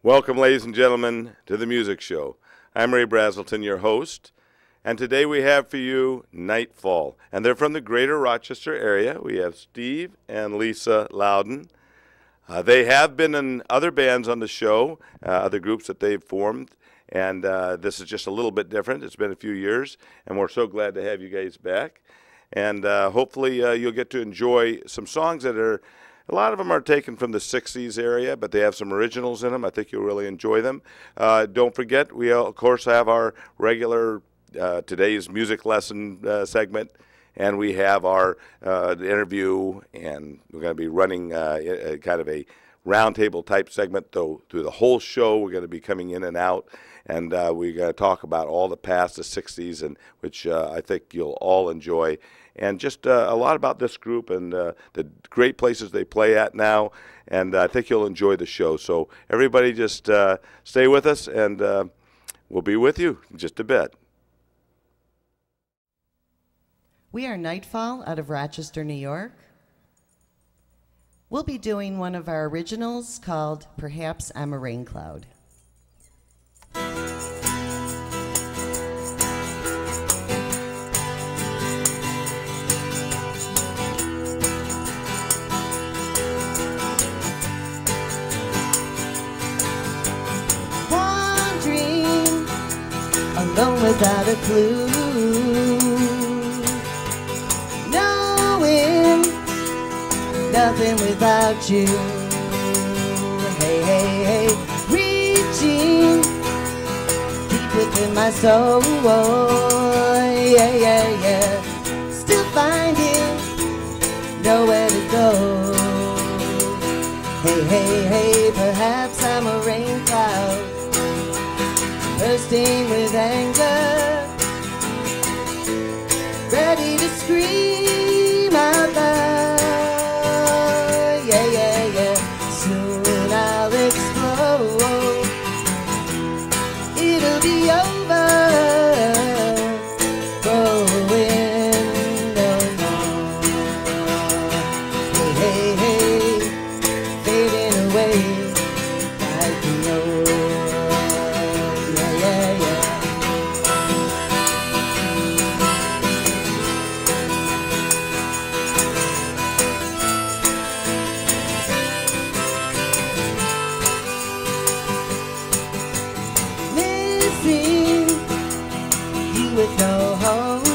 Welcome, ladies and gentlemen, to the music show. I'm Ray Braselton, your host, and today we have for you Nightfall. And they're from the greater Rochester area. We have Steve and Lisa Loudon. They have been in other bands on the show, other groups that they've formed, and this is just a little bit different. It's been a few years, and we're so glad to have you guys back. And hopefully you'll get to enjoy some songs that are, a lot of them are taken from the 60s area, but they have some originals in them. I think you'll really enjoy them. Don't forget, we, of course, have our regular today's music lesson segment, and we have our interview, and we're going to be running kind of a roundtable type segment, though, through the whole show. We're going to be coming in and out, and we're going to talk about all the past, the 60s, and which I think you'll all enjoy. And just a lot about this group and the great places they play at now. And I think you'll enjoy the show. So everybody just stay with us, and we'll be with you in just a bit. We are Nightfall out of Rochester, New York. We'll be doing one of our originals called Perhaps I'm a Rain Cloud. Alone without a clue, knowing nothing without you. Hey, hey, hey, reaching deep within my soul. Yeah, yeah, yeah. Still finding nowhere to go. Hey, hey, hey, perhaps I'm a rain cloud, bursting with anger, ready to scream out loud. Yeah, yeah, yeah. Soon I'll explode. It'll be over. Going no more. Hey, hey, hey, fading away like the old. With no hope,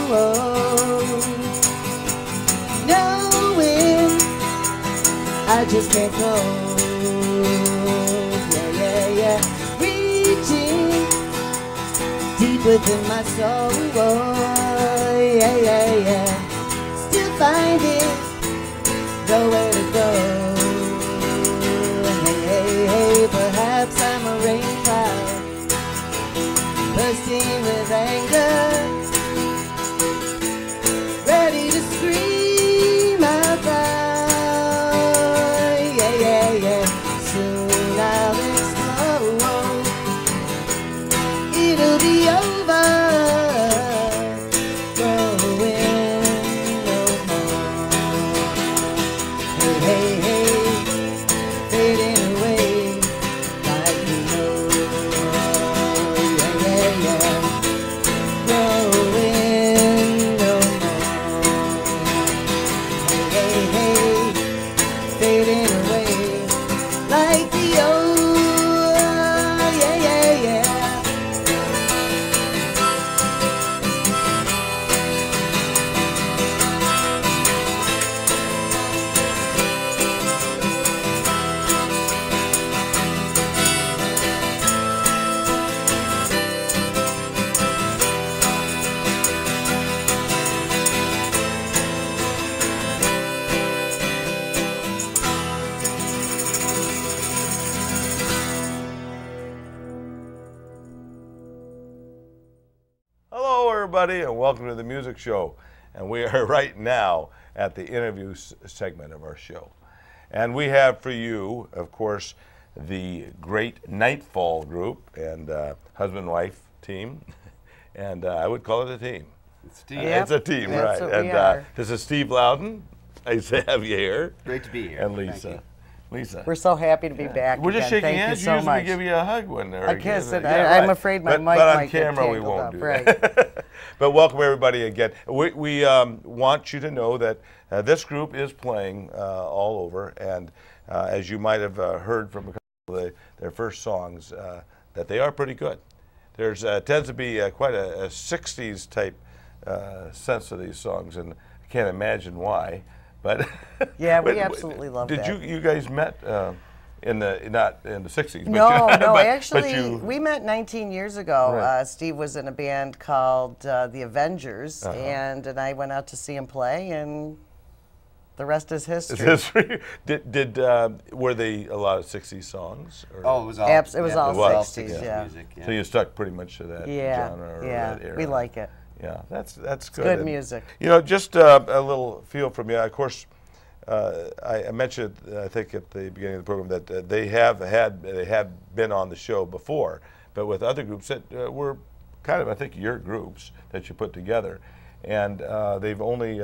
knowing I just can't go. Yeah, yeah, yeah. Reaching deep within my soul. Yeah, yeah, yeah. Still finding nowhere to go. Hey, hey, hey, perhaps I'm a rain cloud, bursting with anger, ready to scream out loud. Yeah, yeah, yeah. Soon I'll explode. It'll be over. Growing no more. Hey, hey, hey, fading away like we know. Yeah, yeah, yeah. Growing no more. Hey, hey, hey, fading away like the old. Yeah, yeah, yeah. Hello, everybody, and welcome to the music show. And we are right now at the interview segment of our show. And we have for you, of course, the great Nightfall group and husband-wife team. And I would call it a team. It's a team. It's a team, That's right. what we And are. this is Steve Loudon. Nice to have you here. Great to be here. And Thank Lisa. you. Lisa. We're so happy to be back. We're just again. shaking Thank hands. you so Usually much. we give you a hug when they're A kiss, and yeah, I'm afraid my mic but on might get camera we tangled won't up, do right. that. But welcome everybody again. We want you to know that this group is playing all over, and as you might have heard from a couple of their first songs, that they are pretty good. There's tends to be quite a 60s type sense of these songs, and I can't imagine why. But yeah, we absolutely love did that. you guys met in the not in the 60s? No, but no. but Actually, we met 19 years ago. Right. Steve was in a band called the Avengers, and I went out to see him play, and the rest is history. history. Were they a lot of 60s songs? Or? Oh, it was all. It was all 60s, 60s yeah. music. Yeah. So you stuck pretty much to that Yeah, genre or yeah. that era. We like it. Yeah, that's good. Good And, music. You know, just a little feel from you. Of course, I mentioned, I think at the beginning of the program, that they have been on the show before, but with other groups that were kind of, I think, your groups that you put together, and they've only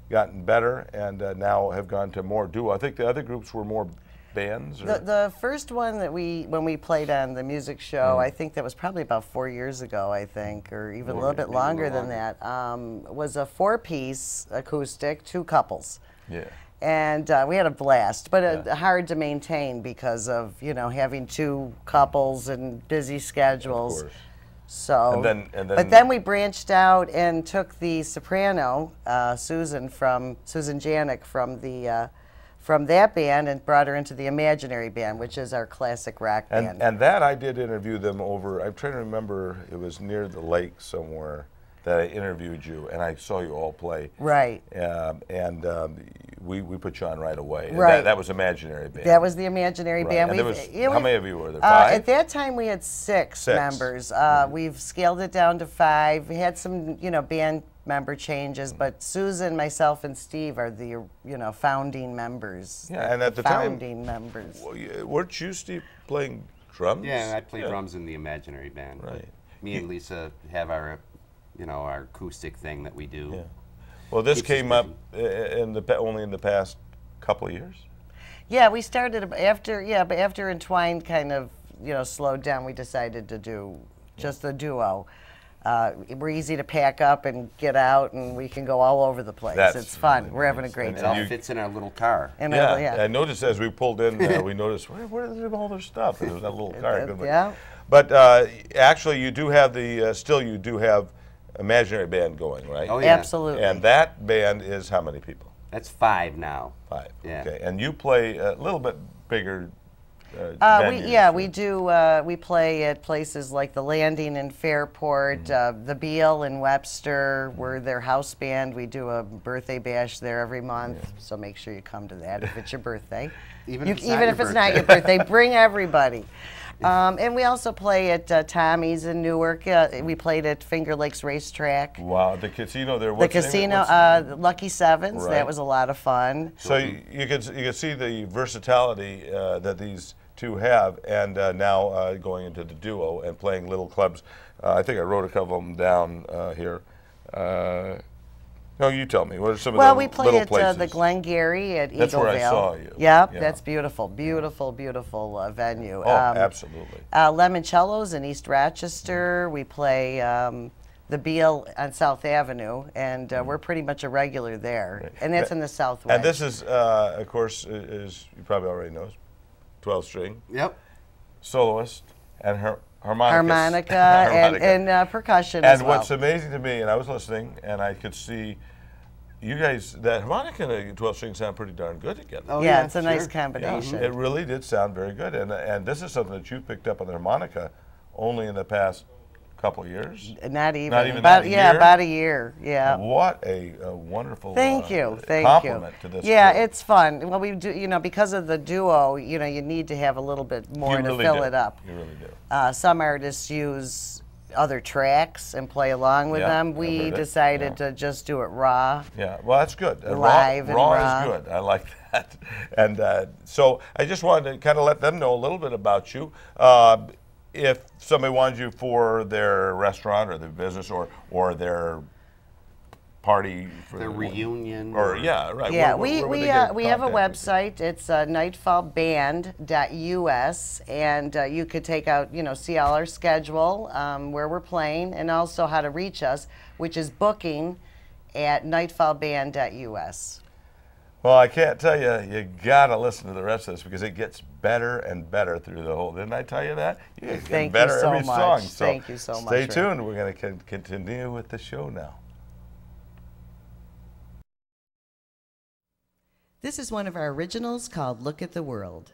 gotten better, and now have gone to more duo. I think the other groups were more bands. Or? The first one that when we played on the music show, I think that was probably about 4 years ago, I think, or even a little bit longer than that, was a 4-piece acoustic, 2 couples. Yeah. And we had a blast, but hard to maintain because of, you know, having 2 couples and busy schedules. Of course. So, And then but then we branched out and took the soprano, Susan Janik from that band, and brought her into the Imaginary Band, which is our classic rock band. And that I did interview them over, I'm trying to remember, it was near the lake somewhere that I interviewed you, and I saw you all play. Right. We put you on right away. And Right. That was Imaginary Band. That was the Imaginary Right. Band. And there was, how we've- many of you were there? 5? At that time, we had 6 members. We've scaled it down to 5. We had some, you know, band member changes, but Susan, myself, and Steve are the, you know, founding members. Yeah, and at the founding members. Weren't you, Steve, playing drums? Yeah, I play drums in the Imaginary Band. Right. Me and Lisa have our, you know, our acoustic thing that we do. Yeah. Well, this Keeps us came up only in the past couple of years. Yeah, we started after. Yeah, but after Entwined kind of, you know, slowed down, we decided to do just the duo. We're easy to pack up and get out, and we can go all over the place. It's fun. really We're having a nice. great It all time. fits in our little car. And I noticed as we pulled in, we noticed where did all their stuff? There was that little car. Yeah. But actually, you do have you do have Imaginary Band going, right? Oh, yeah. Absolutely. And that band is how many people? That's 5 now. 5. Yeah. Okay. And you play a little bit bigger. Venues. We do. We play at places like the Landing in Fairport, the Beale in Webster. We're their house band. We do a birthday bash there every month, so make sure you come to that if it's your birthday. Even You- if it's even not if your it's not your birthday, bring everybody. And we also play at Tommy's in Newark. We played at Finger Lakes Racetrack. Wow, the casino there. The What's the name casino, of it? Lucky Sevens. Right. That was a lot of fun. So you can see the versatility that these two have, and now going into the duo and playing little clubs. I think I wrote a couple of them down here. No, you tell me. What are some of the We play little at places? the Glengarry at That's Eagleville. where I saw you. Yep, Yeah. that's beautiful, beautiful, beautiful venue. Oh, absolutely. Lemoncello's in East Rochester. We play the Beale on South Avenue, and we're pretty much a regular there. And that's in the Southwest. And this is, of course, is you probably already know, 12-string, Yep. soloist, and harmonica and percussion as And well. what's amazing to me, and I was listening, and I could see you guys, that harmonica and the 12-string sound pretty darn good together. Oh, yeah, it's a sure. nice Yeah, combination. it really did sound very good. And this is something that you picked up on the harmonica only in the past couple of years. Not even. Not even about, that, a yeah, year? about a year. Yeah. What a wonderful Thank you. Thank compliment you. to this Yeah, group. it's fun. Well, we do, you know, because of the duo, you know, you need to have a little bit more You to really fill do. it up. You really do. Some artists use other tracks and play along with Yeah, them. I've We heard it. decided Yeah. to just do it raw. Yeah, well, that's good. Live and raw raw. is good. I like that. And so I just wanted to kind of let them know a little bit about you. If somebody wanted you for their restaurant or their business or their party for The reunion. or yeah, right. Yeah, where would we they get we have a contact with you? website. It's nightfallband.us, and you could take out, see all our schedule, where we're playing, and also how to reach us, which is booking at nightfallband.us. Well, I can't tell you, you gotta listen to the rest of this because it gets better and better through the whole. Didn't I tell you that? You get Thank better you so every much. song. So Thank you so much, stay Ray. tuned. We're gonna continue with the show now. This is one of our originals called Look at the World.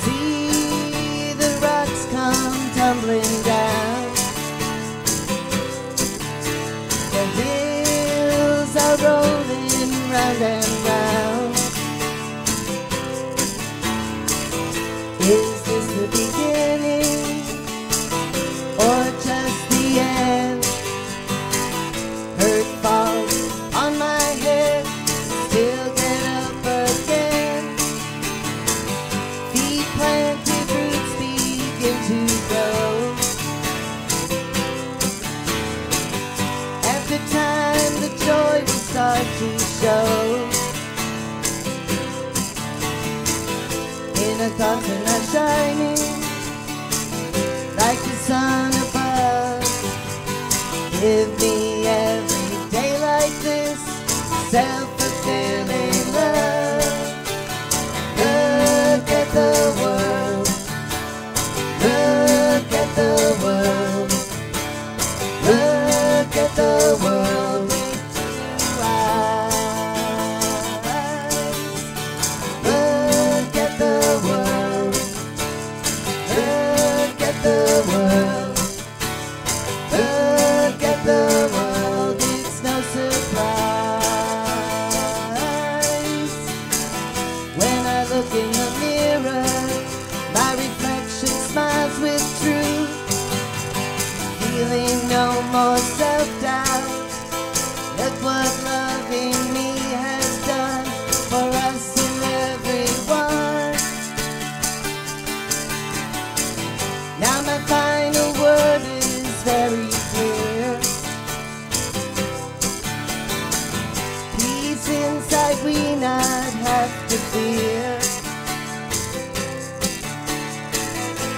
See the rocks come tumbling down, the hills are rolling round and round. Is this the beginning or just the end? Hurt falls on my head, still get up again. Feet planted, roots begin to grow. After time, the joy will start to show. Inner thoughts are not shining like the sun above. Give me every day like this, self-fulfilling love. Look at the world, look at the world, look at the world with two eyes. Look at the world, look at the world, look at the world, it's no surprise. When I look in the mirror, my reflection smiles with truth, feeling no more self-doubt. Look what loving me has done for us and everyone. Now my final word is very clear. Peace inside we not have to fear.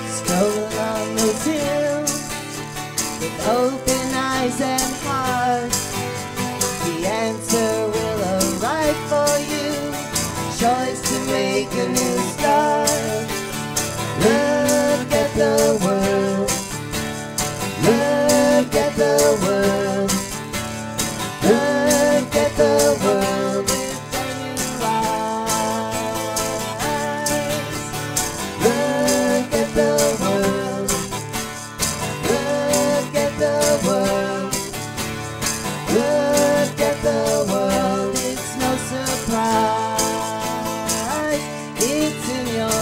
Stroll along those hills with open eyes and heart. The answer will arrive for you. Choice to make a new start. Look at the world. Look at the world. Look at the world with a new eyes. Look at the world. Look at the world. Look at the world. It's no surprise. It's in your eyes.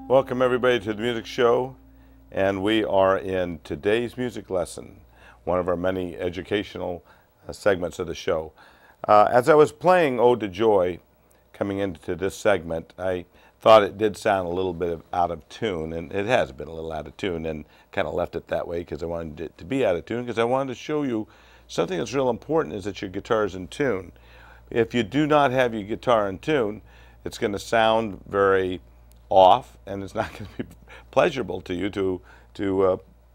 Welcome everybody to the music show, and we are in today's music lesson, one of our many educational segments of the show. As I was playing Ode to Joy, coming into this segment, I thought it did sound a little bit out of tune, and it has been a little out of tune, and kind of left it that way because I wanted it to be out of tune, because I wanted to show you something that's real important, is that your guitar is in tune. If you do not have your guitar in tune, it's going to sound very off, and it's not going to be pleasurable to you to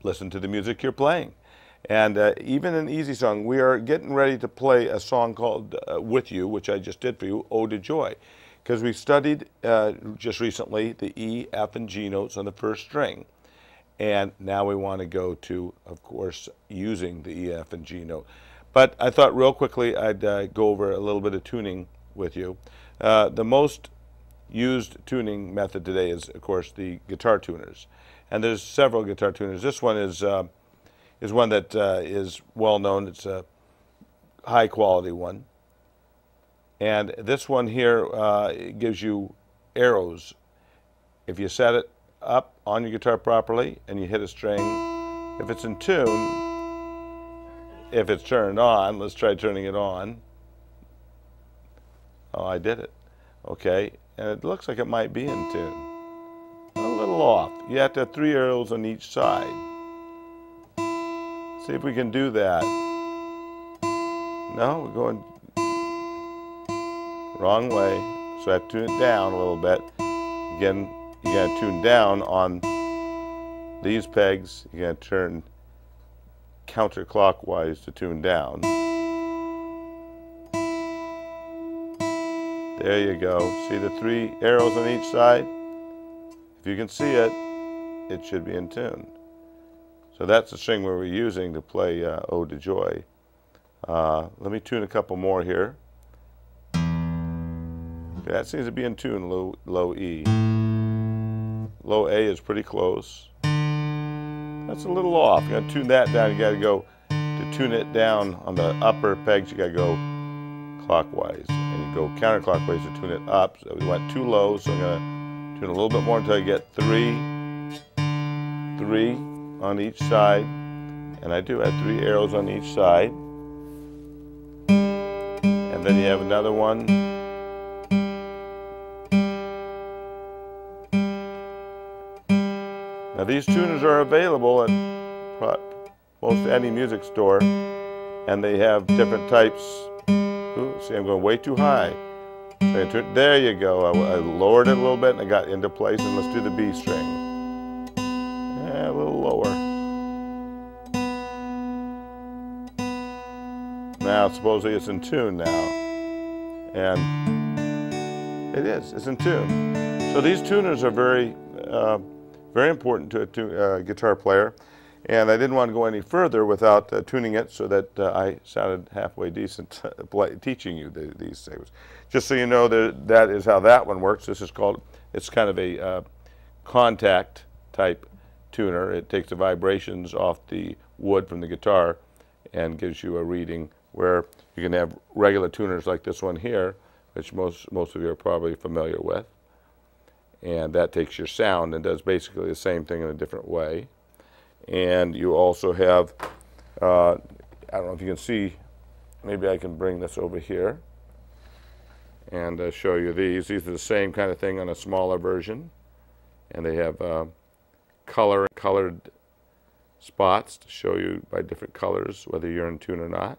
listen to the music you're playing. And even an easy song, we are getting ready to play a song called With You, which I just did for you, Ode to Joy, because we studied just recently the E, F, and G notes on the first string. And now we want to go to, of course, using the E, F, and G note. But I thought real quickly I'd go over a little bit of tuning with you. The most used tuning method today is, of course, the guitar tuners. And there's several guitar tuners. This one is one that is well known. It's a high quality one. And this one here gives you arrows. If you set it up on your guitar properly and you hit a string, if it's in tune, if it's turned on, let's try turning it on. Oh, I did it. Okay, and it looks like it might be in tune. A little off. You have to have 3 arrows on each side. See if we can do that. No, we're going wrong way. So I have to tune it down a little bit. Again, you got to tune down on these pegs. You got to turn counterclockwise to tune down. There you go. See the 3 arrows on each side? If you can see it, it should be in tune. So that's the string we were using to play Ode to Joy. Let me tune a couple more here. Okay, that seems to be in tune, low E. Low A is pretty close. That's a little off. You gotta tune that down. You gotta go to tune it down on the upper pegs. You gotta go clockwise, and you go counterclockwise to tune it up. So we went too low, so I'm gonna tune a little bit more until I get 3 on each side, and I do have 3 arrows on each side. And then you have another one. Now these tuners are available at most any music store, and they have different types. Ooh, see, I'm going way too high. So there you go. I lowered it a little bit and I got into place, and let's do the B string. Yeah, a little lower. Now supposedly it's in tune now. And it is, it's in tune. So these tuners are very important to a guitar player. And I didn't want to go any further without tuning it so that I sounded halfway decent teaching you these things. Just so you know, that is how that one works. This is called, it's kind of a contact type tuner. It takes the vibrations off the wood from the guitar and gives you a reading, where you can have regular tuners like this one here, which most of you are probably familiar with. And that takes your sound and does basically the same thing in a different way. And you also have, I don't know if you can see, maybe I can bring this over here and show you these. These are the same kind of thing on a smaller version. And they have colored spots to show you by different colors whether you're in tune or not.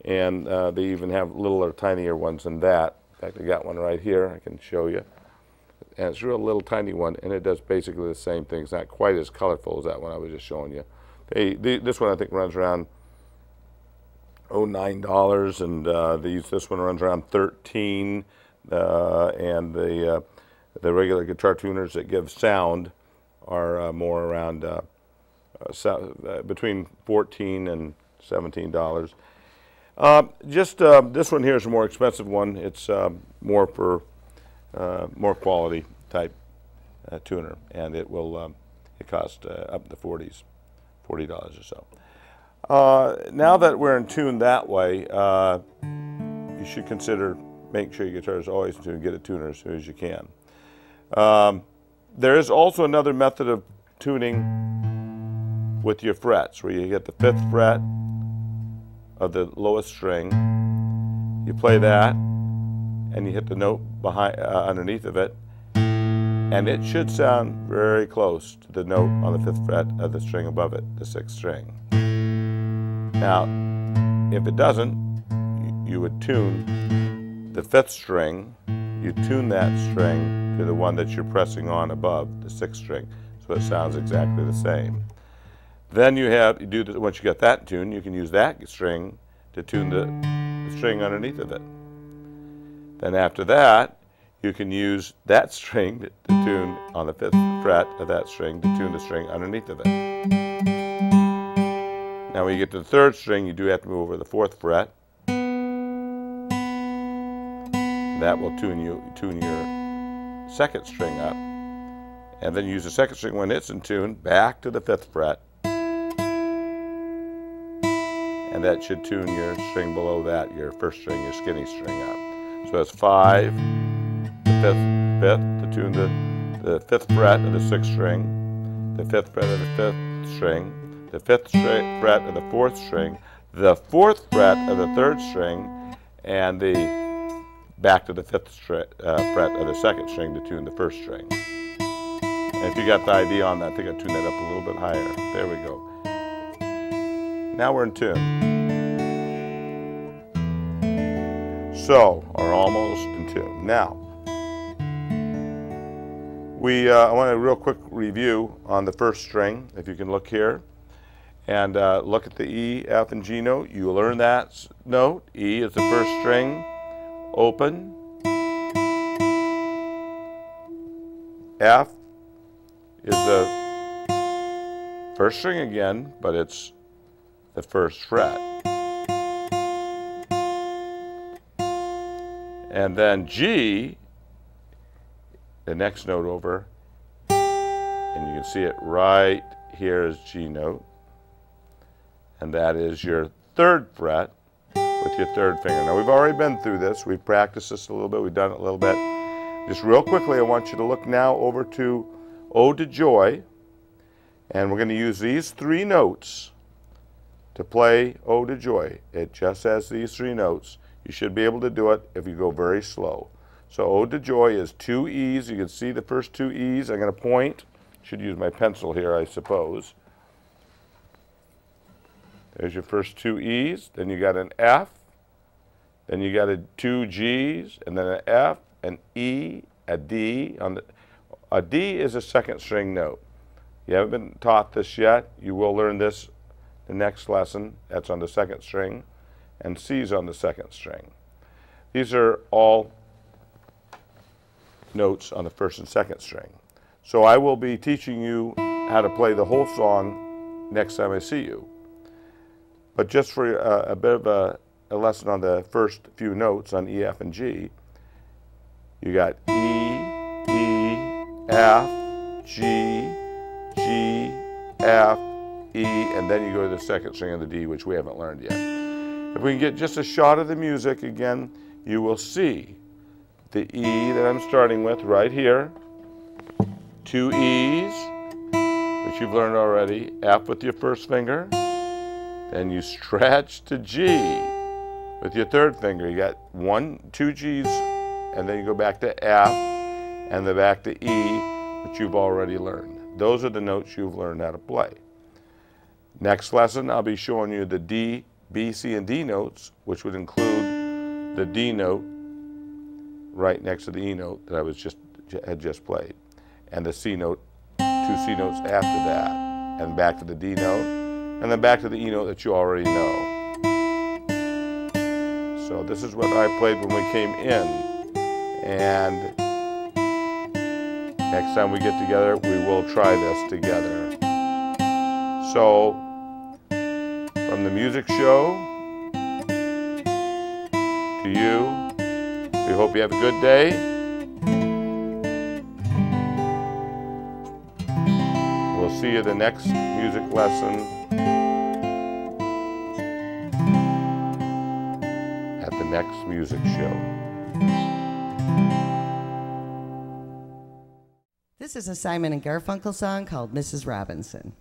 And they even have littler, tinier ones than that. In fact, I got one right here I can show you. And it's a real little tiny one, and it does basically the same thing. It's not quite as colorful as that one I was just showing you. This one I think runs around $9, and this one runs around $13. And the regular guitar tuners that give sound are more around between $14 and $17. This one here is a more expensive one. It's more for more quality type tuner, and it will it costs up in the $40 or so. Now that we're in tune that way, you should consider making sure your guitar is always in tune. Get a tuner as soon as you can. There is also another method of tuning with your frets, where you get the 5th fret of the lowest string. You play that, and you hit the note behind, underneath of it, and it should sound very close to the note on the 5th fret of the string above it, the 6th string. Now, if it doesn't, you would tune the 5th string. You tune that string to the one that you're pressing on above, the 6th string, so it sounds exactly the same. Then once you get that tuned, you can use that string to tune the string underneath of it. Then after that, you can use that string to tune on the 5th fret of that string to tune the string underneath of it. Now when you get to the 3rd string, you do have to move over the 4th fret. That will tune your second string up, and then use the second string when it's in tune back to the 5th fret, and that should tune your string below that, your first string, your skinny string up. So it's 5, the 5th, to tune the 5th fret of the 6th string, the 5th fret of the 5th string, the 5th fret of the 4th string, the 4th fret of the 3rd string, and the back to the 5th fret of the 2nd string to tune the 1st string. And if you got the idea on that, I think I tuned that up a little bit higher. There we go. Now we're in tune. So, or almost in tune. Now, I want a real quick review on the 1st string, if you can look here. And look at the E, F, and G note. You learn that note. E is the 1st string, open. F is the 1st string again, but it's the 1st fret. And then G, the next note over, and you can see it right here is G note. And that is your 3rd fret with your 3rd finger. Now we've already been through this. We've practiced this a little bit. We've done it a little bit. Just real quickly, I want you to look now over to Ode to Joy. And we're going to use these 3 notes to play Ode to Joy. It just has these 3 notes. You should be able to do it if you go very slow. So Ode to Joy is 2 E's. You can see the first 2 E's. I'm going to point. Should use my pencil here, I suppose. There's your first 2 E's, then you got an F, then you got 2 G's, and then an F, an E, a D. A D is a 2nd string note. You haven't been taught this yet. You will learn this the next lesson. That's on the 2nd string, and C's on the 2nd string. These are all notes on the 1st and 2nd string. So I will be teaching you how to play the whole song next time I see you. But just for a bit of a lesson on the first few notes on E, F, and G, you got E, E, F, G, G, F, E, and then you go to the 2nd string of the D, which we haven't learned yet. If we can get just a shot of the music again, you will see the E that I'm starting with right here, 2 E's, which you've learned already, F with your 1st finger, then you stretch to G with your 3rd finger. You got 2 G's, and then you go back to F, and then back to E, which you've already learned. Those are the notes you've learned how to play. Next lesson, I'll be showing you the D, B, C, and D notes, which would include the D note right next to the E note that I had just played, and the C note, 2 C notes after that, and back to the D note, and then back to the E note that you already know. So this is what I played when we came in, and next time we get together, we will try this together. So, from the music show to you, we hope you have a good day. We'll see you the next music lesson at the next music show. This is a Simon and Garfunkel song called Mrs. Robinson.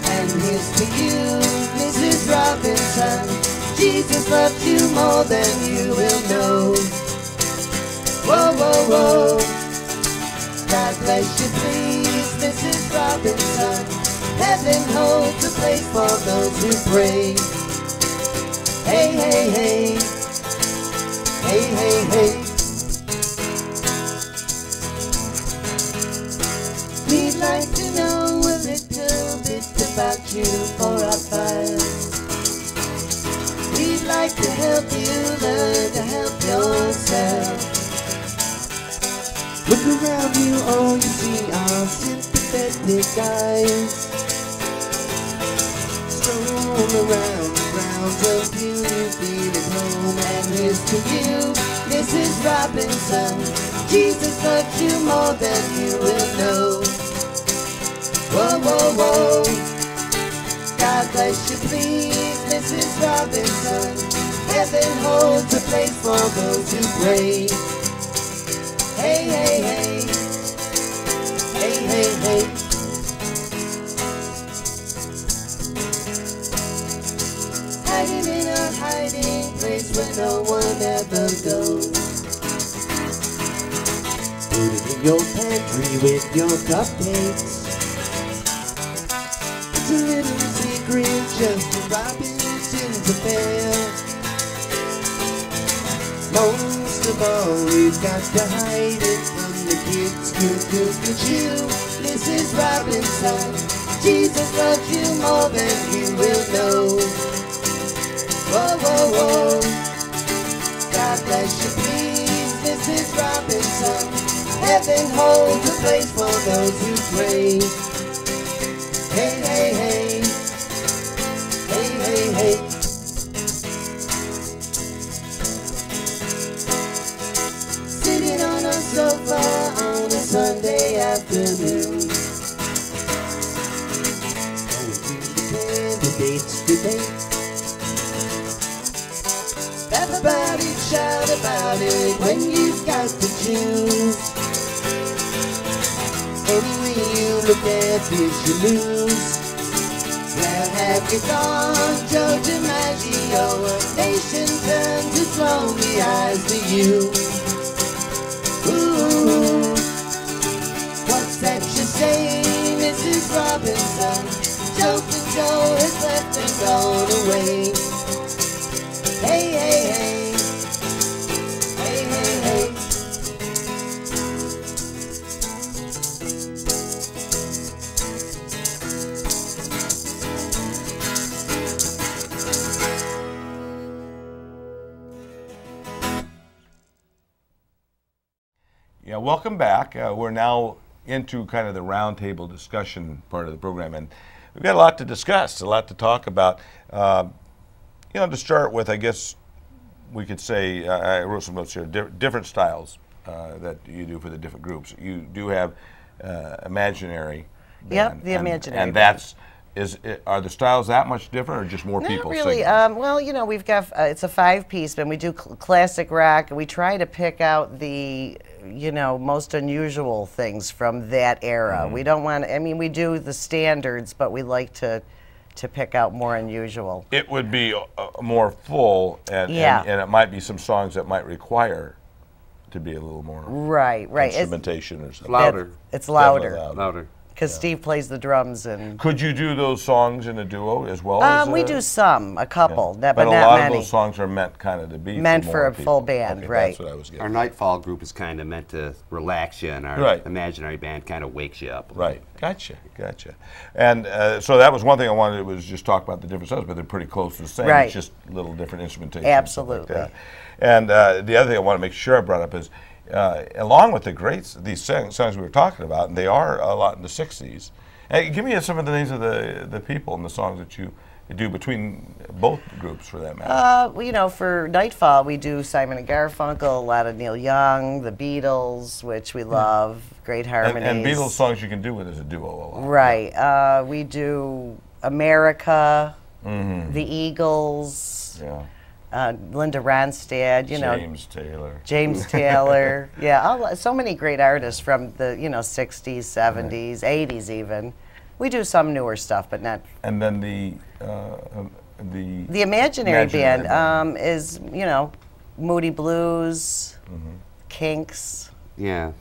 And here's to you, Mrs. Robinson. Jesus loves you more than you will know. Whoa, whoa, whoa. God bless you, please, Mrs. Robinson. Heaven holds a place for those who pray. Hey, hey, hey. Look around you, all you see are sympathetic guys. Stroll around the grounds of beauty, feeling home. And here's to you, Mrs. Robinson. Jesus loves you more than you will know. Whoa, whoa, whoa. God bless you, please, Mrs. Robinson. Heaven holds a place for those who pray. Hey, hey, hey. Hey, hey, hey. Hiding in a hiding place where no one ever goes. Put it in your pantry with your cupcakes. It's a little secret just for Robinson's affair. Most of all, we've got to hide it from the kids. Look at you, Mrs. Robinson. Jesus loves you more than you will know. Whoa, whoa, whoa. God bless you, please, Mrs. Robinson. Heaven holds a place for those who pray. Hey, hey, hey. Hey, hey, hey. Sitting on a sofa on a Sunday afternoon. Going to the candidates debate. Laugh about it, shout about it when you've got to choose. Any way you look at this, you lose. Where have you gone, Joe DiMaggio? A nation turned its lonely eyes to you. Ooh, what's that you say, Mrs. Robinson? Joking Joe has left and gone away. Hey, hey, hey. Hey, hey, hey. Yeah, welcome back. We're now into kind of the roundtable discussion part of the program, and we've got a lot to discuss, a lot to talk about. You know, to start with, I guess we could say, I wrote some notes here, different styles that you do for the different groups. You do have imaginary band. Yep, the imaginary and band. are the styles that much different, or just more people Not really. singing? Well, you know, we've got, it's a 5-piece band. We do classic rock, and we try to pick out the, you know, most unusual things from that era. We don't want to, I mean, we do the standards, but we like to pick out more unusual. It would be more full, and it might be some songs that might require to be a little more Right. instrumentation or something. Louder. It's louder. Louder. Because Steve plays the drums and. Could you do those songs in a duo as well? As We do some, a couple, but but a not lot many. of those songs are meant kind of to be Meant more for a people. full band, Okay, right. That's what I was getting. Our Nightfall group is kind of meant to relax you, and our Right. imaginary band kind of wakes you up. Right, gotcha. And so that was one thing I wanted to was just talk about the different styles, but they're pretty close to the same. Right. It's just little different instrumentation. Absolutely. Stuff like that. And the other thing I want to make sure I brought up is, along with these songs we were talking about, and they are a lot in the 60s. Hey, give me some of the names of the people and the songs that you do between both groups, for that matter. Well, you know, for Nightfall, we do Simon and Garfunkel, a lot of Neil Young, the Beatles, which we love, great harmonies. And Beatles songs you can do it as a duo a lot. Right. We do America, the Eagles, Linda Ronstadt, you know. James Taylor. Yeah, so many great artists from the, you know, 60s, 70s, 80s even. We do some newer stuff, but not. And then the Imaginary Band is, you know, Moody Blues, Kinks. Yeah.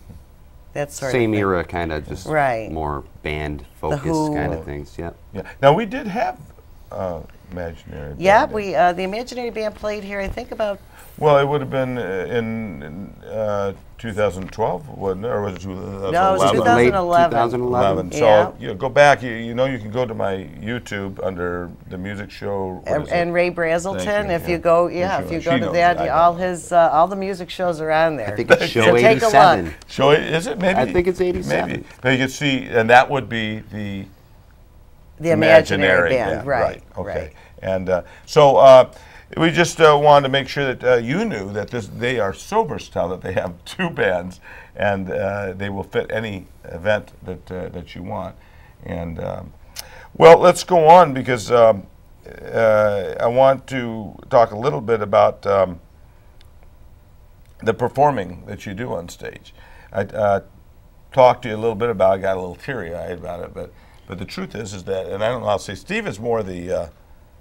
That sort Same of thing. era, kind of just more band focused Who. kind of things. Yep. Yeah. Now we did have Imaginary Band? Yeah, we the Imaginary Band played here, I think, about. Well, it would have been in 2012, wasn't it? Or was it 2011? No, it was 2011. 2011. So Yeah. you know, go back. You know, you can go to my YouTube under the music show. What is it? And Ray Braselton, Thank you, if yeah. you go, Sure. if you She go to knows that, that, I all know. his, all the music shows are on there. I think it's show So take a 87. look. Show it, is it? Maybe. I think it's 87. Maybe. But you can see, and that would be the Imaginary Band, right? Okay. Right. And so we just wanted to make sure that you knew that they are so versatile that they have 2 bands, and they will fit any event that you want. And well, let's go on, because I want to talk a little bit about the performing that you do on stage. I talked to you a little bit about. I got a little teary-eyed about it, but the truth is that, and I don't know how to say, Steve is more the.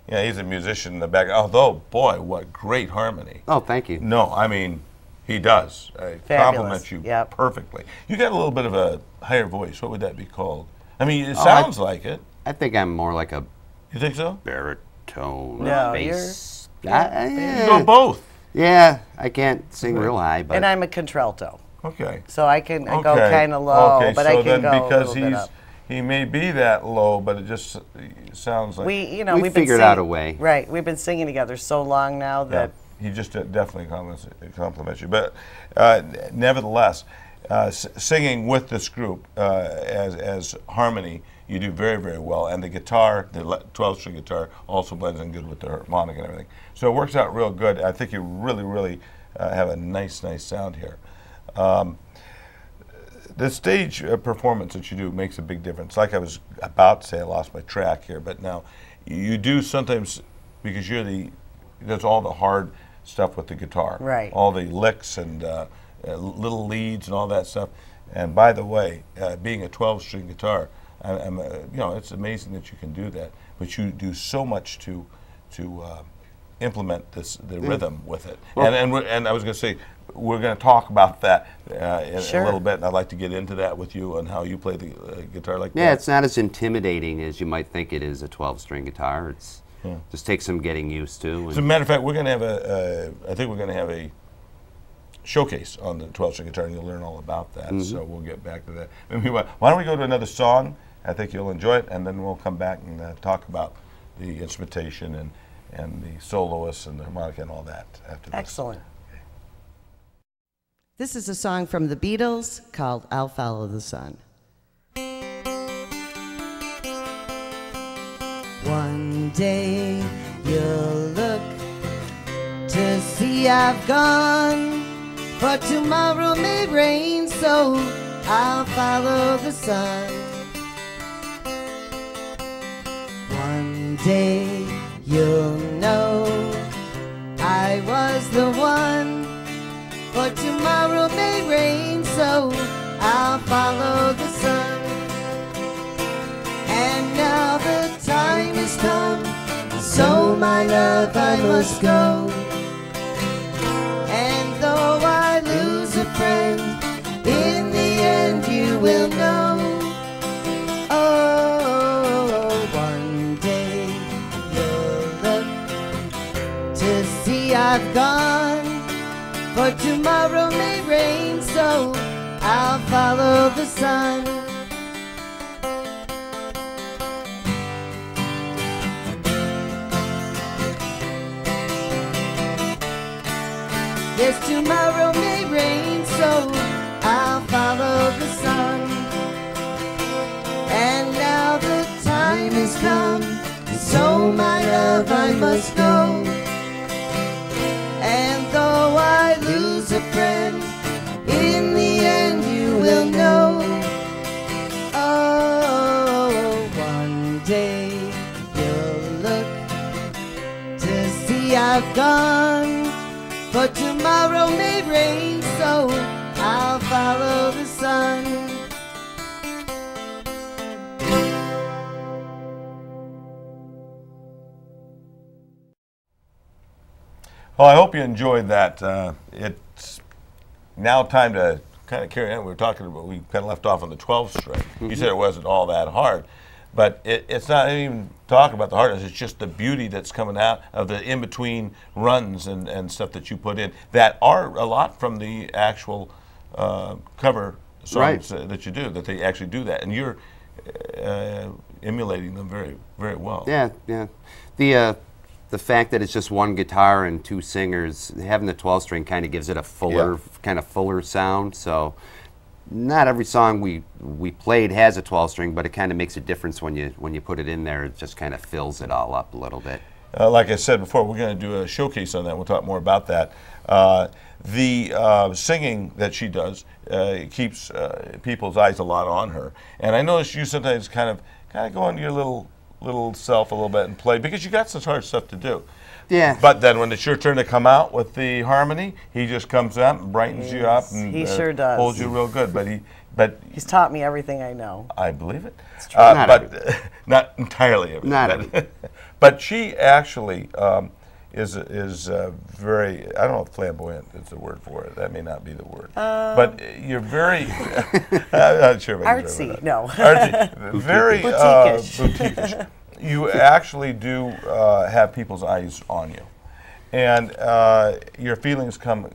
Yeah, he's a musician in the back. Although, boy, what great harmony. Oh, thank you. No, I mean, he does. Compliment you Yep. perfectly. You got a little bit of a higher voice. What would that be called? I mean, it sounds like it. I think I'm more like a You think so? baritone, No, bass. You go both. Yeah, I can't sing real high, but And I'm a contralto, Okay. so I can go kind of low, Okay, but so I can then go a because little bit up. he may be that low, but it just sounds like We we we've been figured out a singing- way. Right, we've been singing together so long now yeah, that he just definitely compliments you. But nevertheless, singing with this group as harmony, you do very, very well. And the guitar, the 12-string guitar, also blends in good with the harmonic and everything. So it works out real good. I think you really, really have a nice sound here. The stage performance that you do makes a big difference. Like I was about to say, I lost my track here, but now you do sometimes, because that's all the hard stuff with the guitar. Right. All the licks and little leads and all that stuff. And by the way, being a 12-string guitar, it's amazing that you can do that. But you do so much to implement the rhythm with it. Well, and I was going to say, we're going to talk about that in Sure. a little bit, and I'd like to get into that with you and how you play the guitar like that. yeah, it's not as intimidating as you might think it is, a 12-string guitar. It's just takes some getting used to. As a matter of fact, we're going to have I think we're going to have a showcase on the 12-string guitar, and you'll learn all about that. So we'll get back to that. Why don't we go to another song? I think you'll enjoy it, and then we'll come back and talk about the instrumentation and the soloists and the harmonica and all that after this. excellent. This is a song from the Beatles called "I'll Follow the Sun." One day you'll look to see I've gone, for tomorrow may rain, so I'll follow the sun. One day you'll know I was the one, for tomorrow may rain, so I'll follow the sun. And now the time has come, so my love I must go. And though I lose a friend, in the end you will know. Oh, one day you'll look to see I've gone, for tomorrow may rain, so I'll follow the sun. Yes, tomorrow may rain, so I'll follow the sun. And now the time has come, so my love I must go. And though I lose a friend, in the end you will know. Oh, one day you'll look to see I've gone, for tomorrow may rain, so I'll follow the sun. Well, I hope you enjoyed that. It's now time to kind of carry on. We kind of left off on the 12 string. You said it wasn't all that hard. But it's not even talking about the hardness. It's just the beauty that's coming out of the in-between runs and stuff that you put in that are a lot from the actual cover songs that you do, that they actually do that. And you're emulating them very, very well. Yeah, yeah. The fact that it's just one guitar and two singers, having the 12-string kind of gives it a fuller, kind of fuller sound. So not every song we played has a 12-string, but it kind of makes a difference when you put it in there. It just kind of fills it all up a little bit. Like I said before, we're going to do a showcase on that. We'll talk more about that. The singing that she does keeps people's eyes a lot on her. And I notice you sometimes kind of go into your little self a little bit and play, because you got such hard stuff to do. Yeah. But then when it's your turn to come out with the harmony, he just comes up and brightens you up and he sure does. Holds you real good. But he's taught me everything I know. I believe it. It's true. Not entirely everything. Not everything. But she actually is very, I don't know if flamboyant is the word for it. That may not be the word. But you're very, I'm not sure if I can say Artsy, that. no. Artsy, very Boutique-ish. boutique-ish. You actually do have people's eyes on you. And your feelings come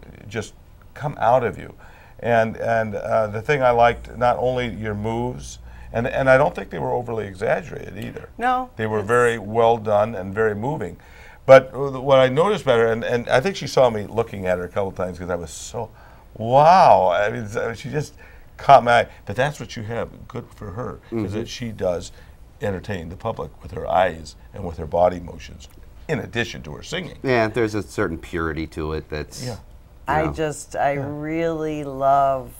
out of you. And the thing I liked, not only your moves, and I don't think they were overly exaggerated either. No. They were very well done and very moving. But what I noticed better, and I think she saw me looking at her a couple of times because I was so, wow. I mean, she just caught my eye. But that's what you have good for her, is that she does entertain the public with her eyes and with her body motions, in addition to her singing. Yeah, there's a certain purity to it that's... Yeah. I really love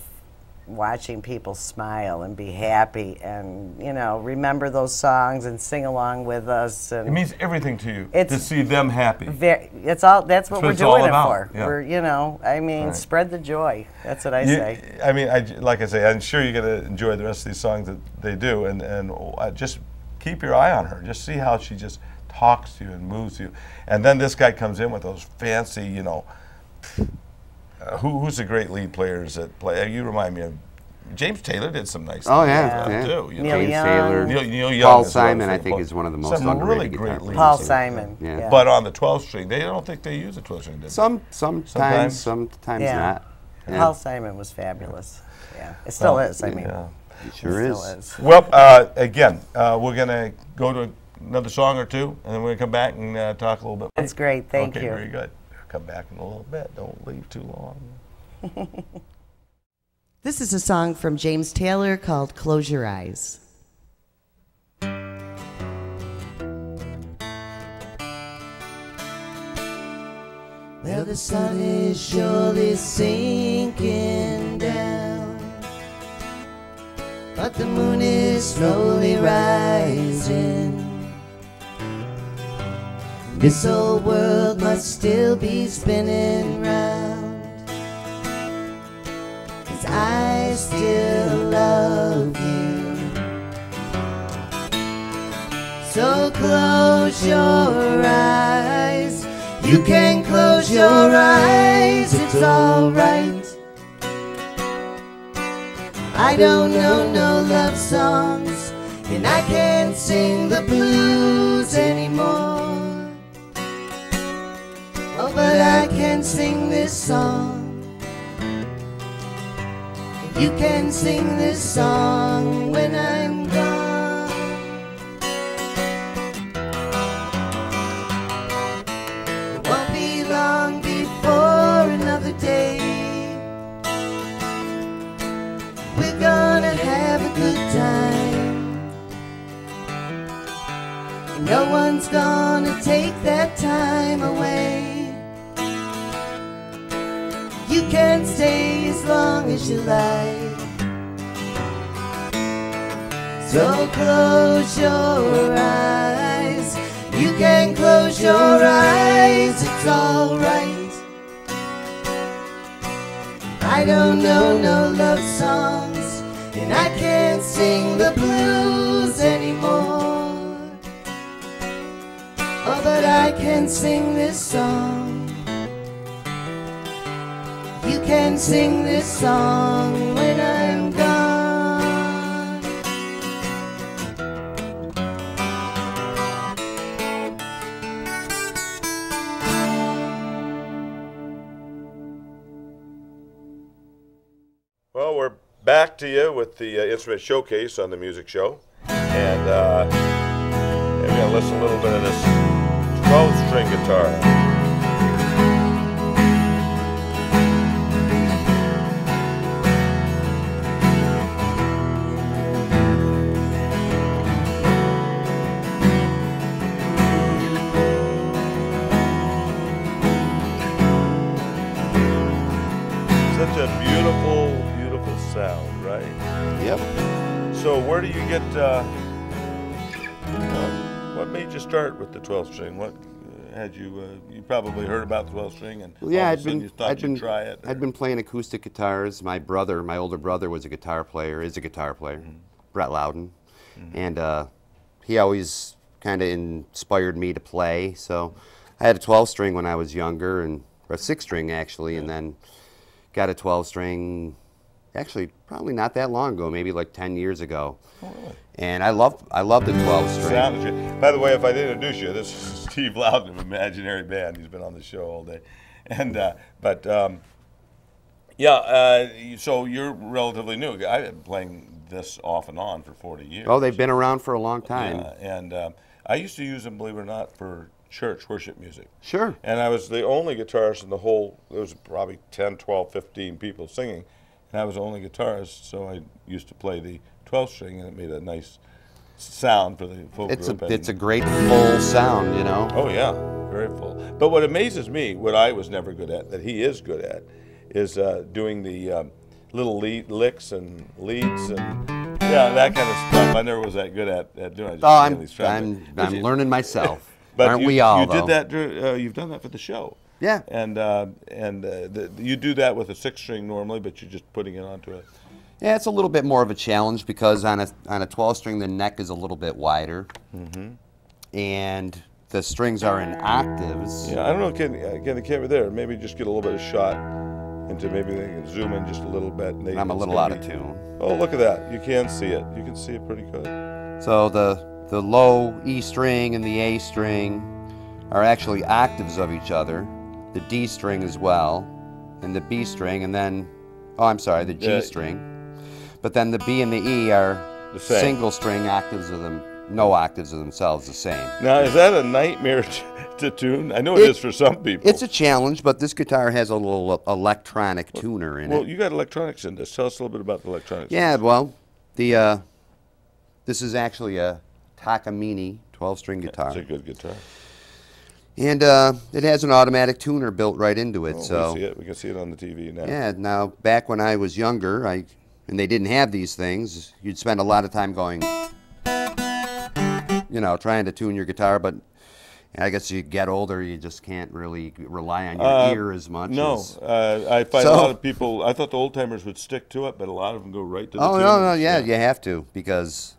watching people smile and be happy and, remember those songs and sing along with us. And it means everything to you it's to see them happy. That's what we're doing it for. Yeah. We're, spread the joy. That's what I say. I mean, like I say, I'm sure you're going to enjoy the rest of these songs that they do, and just keep your eye on her. Just see how she just talks to you and moves you. And then this guy comes in with those fancy, who's the great lead players that play? You remind me of James Taylor did some nice stuff too. Neil James Young. Taylor. Neil Young. Paul Simon, I think, is one of the most some underrated really great guitar leads. players. Paul Simon. Yeah. But on the 12-string, I don't think they use a 12-string, did they? Sometimes not. Yeah. Paul Simon was fabulous. Yeah, it still is. I mean, It sure it is. still is. Well, again, we're going to go to another song or two, and then we're going to come back and talk a little bit. That's great. Thank you. Okay, very good. Come back in a little bit. Don't leave too long. This is a song from James Taylor called Close Your Eyes. Well, the sun is surely sinking down, but the moon is slowly rising. This old world must still be spinning round, 'cause I still love you. So close your eyes. You can close your eyes, it's alright. I don't know no love songs, and I can't sing the blues anymore. Oh, but I can sing this song. You can sing this song when I'm gone. It won't be long before another day. We're gonna have a good time. No one's gonna take that time away. You can stay as long as you like. So close your eyes. You can close your eyes, it's alright. I don't know no love songs, and I can't sing the blues anymore. Oh, but I can sing this song. You can sing this song when I'm gone. Well, we're back to you with the instrument showcase on the music show. And we're going to listen a little bit of this 12-string guitar. Such a beautiful, beautiful sound, right? Yep. So where do you get, what made you start with the 12-string? What had you, you probably heard about the 12-string and Well, yeah, all of a sudden you thought you'd try it? I'd been playing acoustic guitars. My older brother was a guitar player, is a guitar player, Brett Loudon. And he always kind of inspired me to play. So I had a 12-string when I was younger, and or a 6-string actually, and then got a 12-string, actually probably not that long ago, maybe like 10 years ago. Oh, really? And I love the 12-string. By the way, if I didn't introduce you, this is Steve Loudon of Imaginary Band. He's been on the show all day. And so you're relatively new. I've been playing this off and on for 40 years. Oh, they've been around for a long time. Yeah, and I used to use them, believe it or not, for church worship music. Sure. And I was the only guitarist in the whole, there was probably 10, 12, 15 people singing, and I was the only guitarist, so I used to play the 12-string, and it made a nice sound for the folk group. It's a great full sound, you know. Oh yeah, very full. But what amazes me, what I was never good at, that he is good at, is doing the little licks and leads and that kind of stuff. I never was that good at doing it. I'm learning myself. But aren't we all? You did that. You've done that for the show. Yeah. And you do that with a 6-string normally, but you're just putting it onto a. Yeah, it's a little bit more of a challenge because on a 12-string the neck is a little bit wider, and the strings are in octaves. Yeah, I don't know. Can the camera there? Maybe just get a little bit of shot into, maybe they can zoom in just a little bit. And I'm a little out of tune. Oh, look at that! You can see it. You can see it pretty good. So the low E string and the A string are actually octaves of each other. The D string as well, and the B string, and then, the G string. But then the B and the E are the same. Single string octaves of them, no octaves of themselves, the same. Now, is that a nightmare to tune? I know it is for some people. It's a challenge, but this guitar has a little electronic tuner in it. Well, you got electronics in this. Tell us a little bit about the electronics. Yeah, well, this is actually a Takamine 12-string guitar. It's a good guitar. And it has an automatic tuner built right into it. So we see it. We can see it on the TV now. Yeah. Now, back when I was younger, and they didn't have these things, you'd spend a lot of time going, trying to tune your guitar. But I guess you get older, you just can't really rely on your ear as much. No, I find a lot of people. I thought the old timers would stick to it, but a lot of them go right to the tune. Oh no, yeah, you have to because.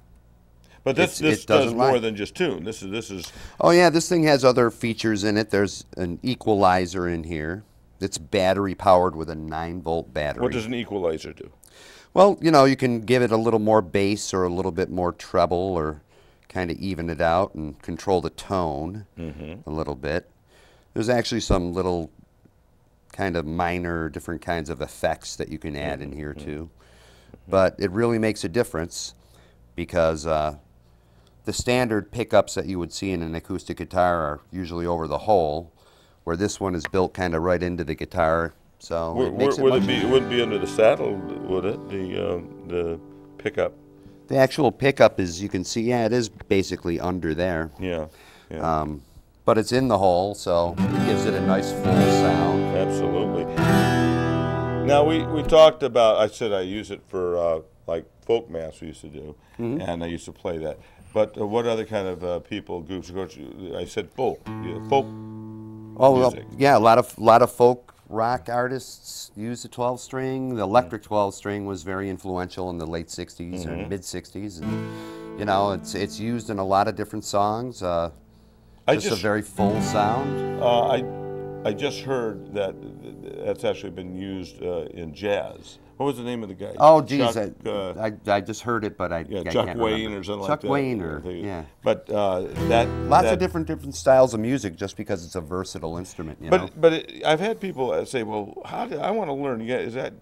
But this does more than just tune. This is. Oh yeah, this thing has other features in it. There's an equalizer in here. It's battery powered with a 9-volt battery. What does an equalizer do? Well, you can give it a little more bass or a little bit more treble, or kind of even it out and control the tone a little bit. There's actually some little kind of minor different kinds of effects that you can add in here too. But it really makes a difference because the standard pickups that you would see in an acoustic guitar are usually over the hole, where this one is built kind of right into the guitar. So it makes it wouldn't be under the saddle, would it? The pickup. The actual pickup is, you can see, it is basically under there. Yeah. But it's in the hole, so it gives it a nice full sound. Absolutely. Now we talked about. I said I use it for like folk mass we used to do, and I used to play that. But what other kind of people, groups? I said folk. Folk. Oh, music. Well, yeah, a lot of folk rock artists use the 12-string. The electric 12-string was very influential in the late '60s and mid '60s, and it's used in a lot of different songs. Just a very full sound. I just heard that that's actually been used in jazz. What was the name of the guy? Oh, geez, Chuck, I just heard it, but I Chuck can't Wayne remember. or something Chuck like that. Wayne, or yeah. But Lots of different styles of music, just because it's a versatile instrument. You know? But I've had people say, well, how do I want to learn? Yeah, is that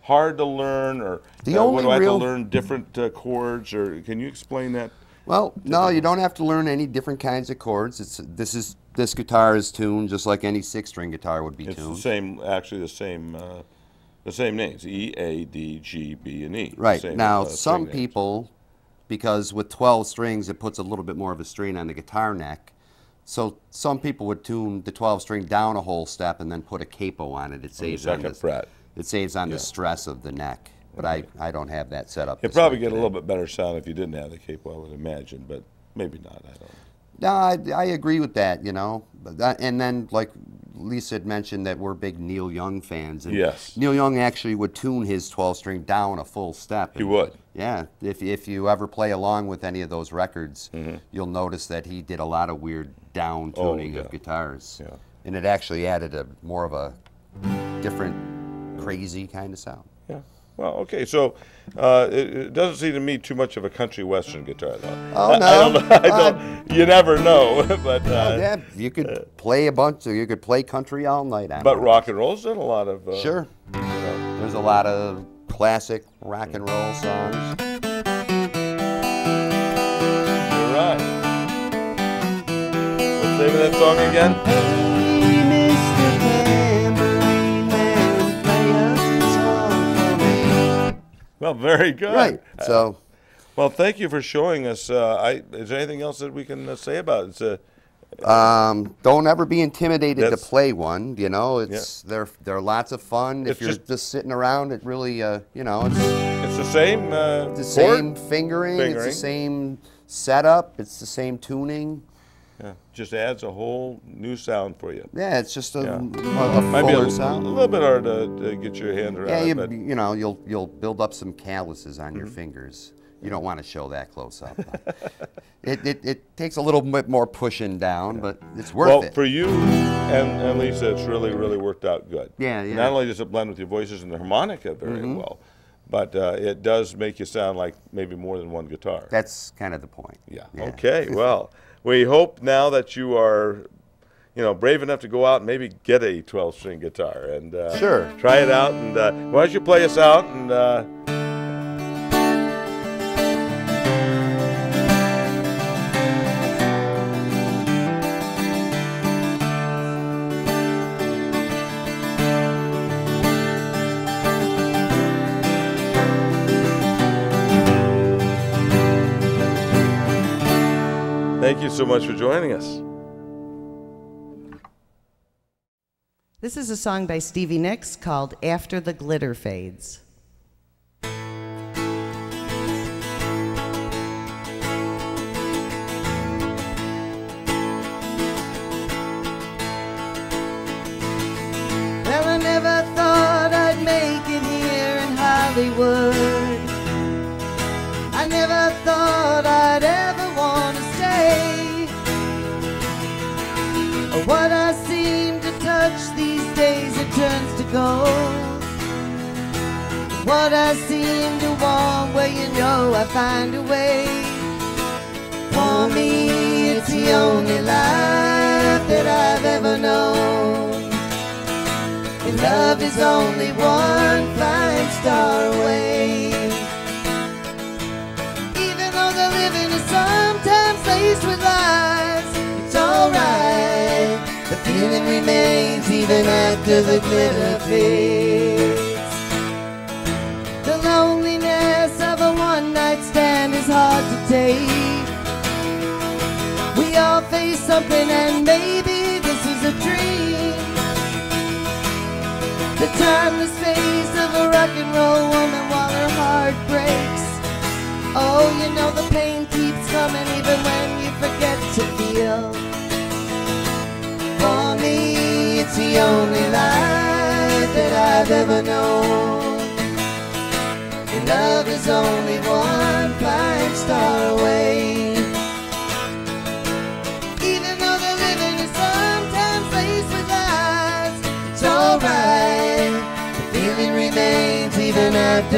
hard to learn, or do I have to learn different chords, or can you explain that? Well, no, you don't have to learn any different kinds of chords. This guitar is tuned just like any 6-string guitar would be tuned. It's the same, actually the same names: E, A, D, G, B, and E. Right. Same, now, some people, because with 12 strings, it puts a little bit more of a strain on the guitar neck. So some people would tune the 12-string down a whole step and then put a capo on it. It saves on the second fret. It saves on the stress of the neck. But I don't have that set up. You'd probably get a little bit better sound if you didn't have the capo, I would imagine, but maybe not. I don't know. No, I agree with that, and then, like Lisa had mentioned, that we're big Neil Young fans. And yes. Neil Young actually would tune his 12-string down a full step. He would. Yeah. If you ever play along with any of those records, you'll notice that he did a lot of weird down tuning of guitars. Yeah. And it actually added more of a different, crazy kind of sound. Yeah. Well, okay, so it doesn't seem to me too much of a country western guitar, though. Oh, no. I don't, you never know, but... yeah, you could play you could play country all night on it. But rock and roll's done a lot of... Sure. There's a lot of classic rock and roll songs. You're right. What's the name of that song again? Hey, Mr. Tambourine Man, play a song for me. Well, very good. Right. So, well, thank you for showing us. Is there anything else that we can say about it? don't ever be intimidated to play one. They're lots of fun. If you're just sitting around, it really it's the same. The same fingering. It's the same setup. It's the same tuning. Yeah, just adds a whole new sound for you. Yeah, it's just a might be fuller sound. A little bit hard to get your hand around. Yeah, you'll build up some calluses on your fingers. You don't want to show that close up. It takes a little bit more pushing down, but it's worth it. Well, for you and Lisa, it's really worked out good. Yeah. Not only does it blend with your voices and the harmonica very well, but it does make you sound like maybe more than one guitar. That's kind of the point. Yeah. Okay. Well, we hope now that you are, brave enough to go out and maybe get a 12-string guitar and sure, try it out. And why don't you play us out and. Thank you so much for joining us. This is a song by Stevie Nicks called After the Glitter Fades. Well, I never thought I'd make it here in Hollywood. I never thought I'd ever want to stay. What I seem to touch these days, it turns to gold. What I seem to want, well, I find a way. For me, it's the only life that I've ever known. And love is only one fine star away. Even though the living is sometimes laced with lies, it's alright. The feeling remains even after the glitter fades. The loneliness of a one-night stand is hard to take. We all face something and maybe this is a dream. The timeless face of a rock and roll woman while her heart breaks. Oh, the pain keeps coming even when you forget to feel. For me, it's the only life that I've ever known. And love is only one fine star away. Even though the living is sometimes laced with lies, it's alright.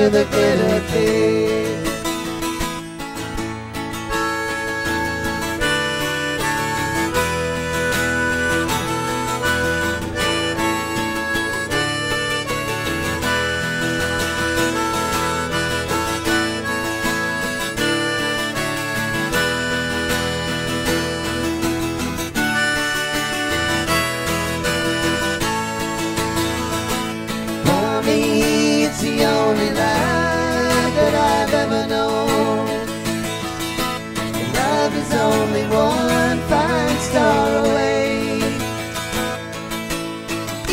after the glitter fades. It's the only life that I've ever known. Love is only one fine star away.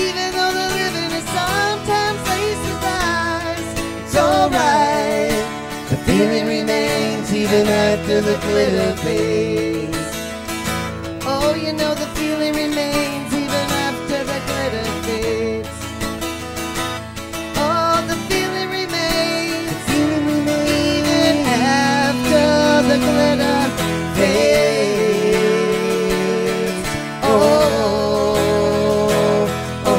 Even though the living is sometimes laced with lies, it's alright. The feeling remains even after the glitter fades. Oh, you know the feeling remains even after the glitter fades. The glitter fades. Oh, oh, oh.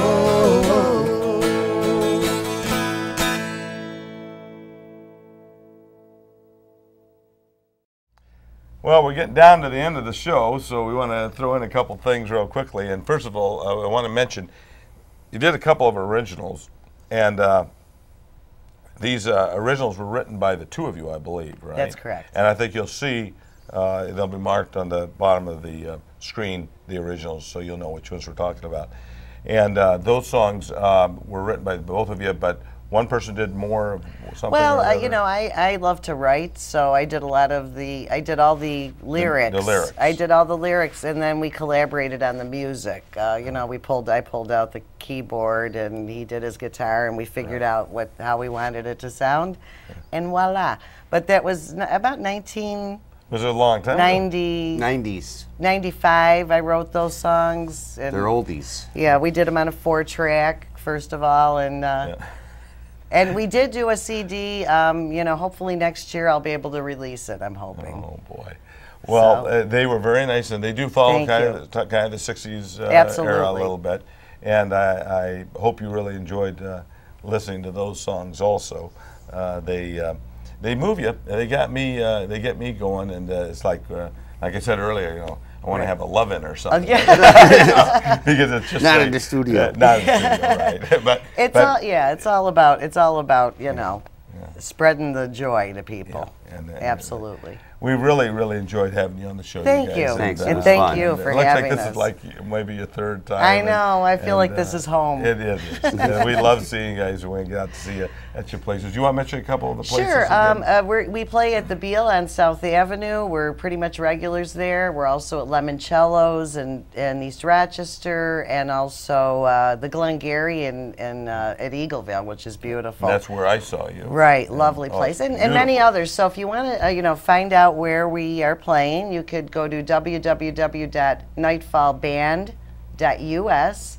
Well, we're getting down to the end of the show, so we want to throw in a couple things real quickly. And first of all, I want to mention you did a couple of originals, and these originals were written by the two of you, I believe, right? That's correct. And I think you'll see they'll be marked on the bottom of the screen, the originals, so you'll know which ones we're talking about. And those songs were written by both of you, but one person did more of something. Well, you know, I love to write, so I did a lot of I did all the lyrics. The lyrics. I did all the lyrics, and then we collaborated on the music. You know, I pulled out the keyboard, and he did his guitar, and we figured out how we wanted it to sound, and voila. But that was about 1990. Was it a long time ago? 90s. 95, I wrote those songs. And They're oldies. yeah, we did them on a 4-track, first of all, and and we did do a CD. You know, hopefully next year I'll be able to release it, I'm hoping. Oh, boy. Well, So- they were very nice, and they do follow Thank kind you. of the 60s era a Absolutely. little bit. And I hope you really enjoyed listening to those songs also. They move you. They get me going, and it's like I said earlier, you know, I want to have a love-in or something. Yeah. Because it's just Not like- in the studio. not in the studio, right? but It's all about you know, spreading the joy to people. Yeah, and Absolutely. we really, really enjoyed having you on the show. Thank guys. you. Thanks. And, It was thank fun. you and for it looks having like this us. is like maybe your third time. I know. I feel and, like this is home. It is. And we love seeing you guys when we get out to see you at your places. Do you want to mention a couple of the places? Sure. again? We play at the Beale on South Avenue. We're pretty much regulars there. We're also at Limoncello's in East Rochester, and also the Glengarry at Eagleville, which is beautiful. That's where I saw you. Right, lovely place, and many beautiful. others. So if you want to, you know, find out where we are playing, you could go to www.nightfallband.us,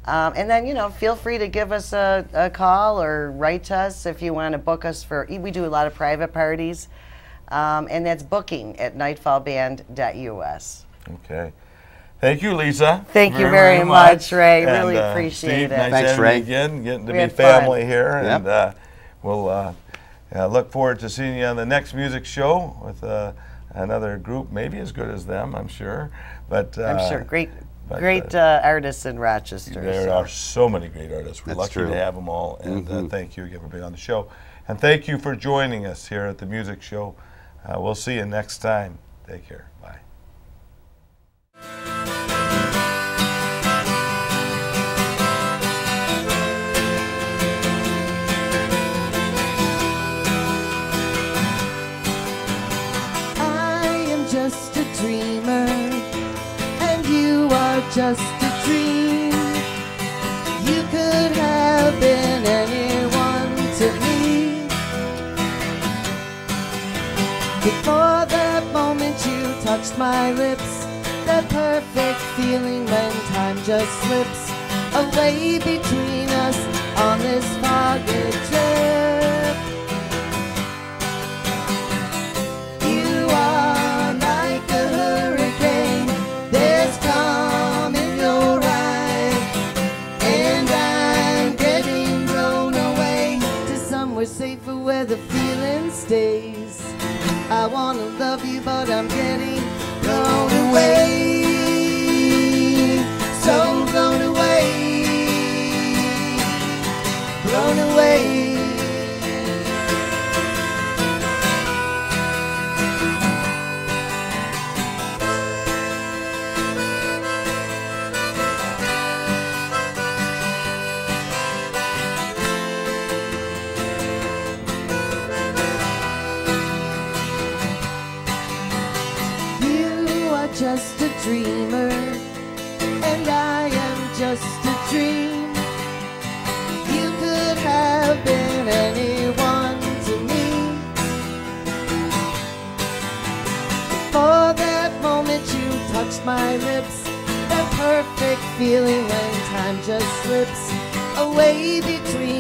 and then, you know, feel free to give us a call or write to us if you want to book us for. We do a lot of private parties, and that's booking at nightfallband.us. Okay. Thank you, Lisa. Thank you very much, Ray. And, Really appreciate Steve, it. Nice Thanks, having Ray. you again, getting to We be had family fun. here, Yep. and we'll look forward to seeing you on the next music show with another group, maybe as good as them, I'm sure. But I'm sure great but, artists in Rochester. there so. are so many great artists. We're That's lucky true. to have them all, and thank you again for being on the show. And thank you for joining us here at the music show. We'll see you next time. Take care. Bye. I am just a dreamer, and you are just a dream. You could have been anyone to me. Before that moment you touched my lips, that perfect feeling when time just slips away between us on this foggy trip. You are like a hurricane, there's calm in your eyes, and I'm getting blown away to somewhere safe away. you, but I'm getting blown away. So blown away. Blown away. Just a dreamer, and I am just a dream. You could have been anyone to me. For that moment you touched my lips, that perfect feeling when time just slips away between